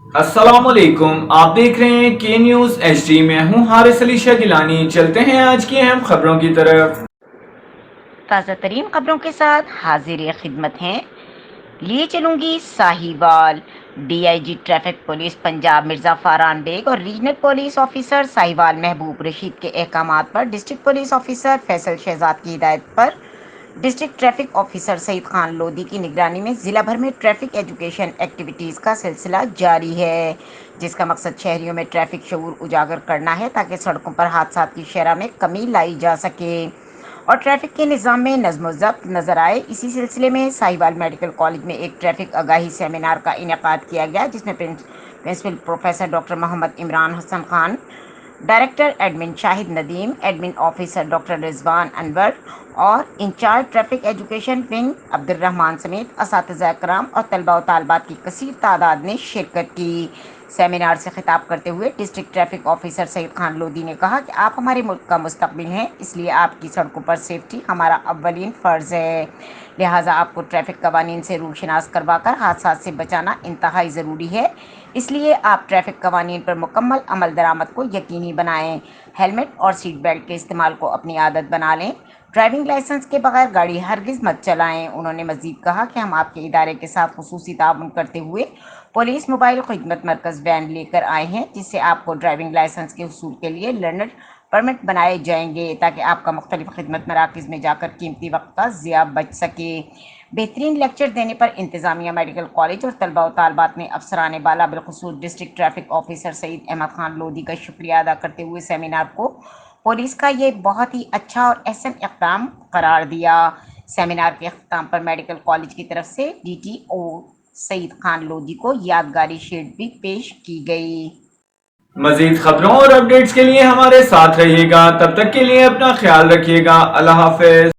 अस्सलाम वालेकुम, आप देख रहे हैं के न्यूज़ HD। मैं हूं हारिस अली शाह गिलानी। चलते हैं आज की अहम खबरों की तरफ। ताज़ा तरीन खबरों के साथ हाजिर खिदमत हैं। लिए चलूंगी Sahiwal. DIG traffic police Punjab Mirza Faran Baig और regional police officer Sahiwal Mehboob Rasheed के अहकामात पर district police officer Faisal Shahzad की हिदायत पर district traffic officer Saeed Khan Lodhi की निगरानी में ज़िला भर में ट्रैफिक एजुकेशन एक्टिविटीज़ का सिलसिला जारी है, जिसका मकसद शहरियों में ट्रैफिक शऊर उजागर करना है ताकि सड़कों पर हादसात की शरह में कमी लाई जा सके और ट्रैफिक के निज़ाम में नज़्म व ज़ब्त नज़र आए। इसी सिलसिले में साहिवाल मेडिकल कॉलेज में एक ट्रैफिक आगाही सेमिनार का इनेकाद किया गया, जिसमें principal professor doctor Muhammad Imran Hassan Khan, director admin Shahid Nadeem, admin officer doctor Rizwan Anwar और in charge traffic education wing Abdurrahman समेत असातिज़ा कराम और तलबा व तालबात की कसीर तादाद ने शिरकत की। सेमिनार से खिताब करते हुए district traffic officer Saeed Khan Lodhi ने कहा कि आप हमारे मुल्क का मुस्तकबिल हैं, इसलिए आपकी सड़कों पर सेफ्टी हमारा अव्वलीन फ़र्ज़ है। लिहाजा आपको ट्रैफिक कवानीन से रूशनास करवाकर हादसा से बचाना इंतहाई ज़रूरी है, इसलिए आप ट्रैफिक कवानीन पर मुकम्मल अमल दरामद को यकीनी बनाएं। हेलमेट और सीट बेल्ट के इस्तेमाल को अपनी आदत बना लें। ड्राइविंग लाइसेंस के बगैर गाड़ी हरगिज़ मत चलाएं। उन्होंने मज़ीद कहा कि हम आपके इदारे के साथ खुसूसी ताउन करते हुए पुलिस मोबाइल खिदमत मरकज़ वैन लेकर आए हैं, जिससे आपको ड्राइविंग लाइसेंस के हुसूल के लिए लर्नर परमिट बनाए जाएंगे ताकि आपका मुख्तलिफ खिदमत मराकज़ में जाकर कीमती वक्त का ज़िया बच सके। बेहतरीन लेक्चर देने पर इंतज़ामिया मेडिकल कॉलेज और तलबा व तालबात ने अफसरान बाला बिलखुसूस district traffic officer Saeed Ahmad Khan Lodhi का शुक्रिया अदा करते हुए सेमिनार को पुलिस का ये बहुत ही अच्छा और अहसन इक़दाम करार दिया। सेमिनार के अख्ताम पर मेडिकल कॉलेज की तरफ से DTO सईद खान लोधी को यादगारी शीट भी पेश की गई। मजीद खबरों और अपडेट्स के लिए हमारे साथ रहिएगा। तब तक के लिए अपना ख्याल रखिएगा। अल्लाह हाफिज।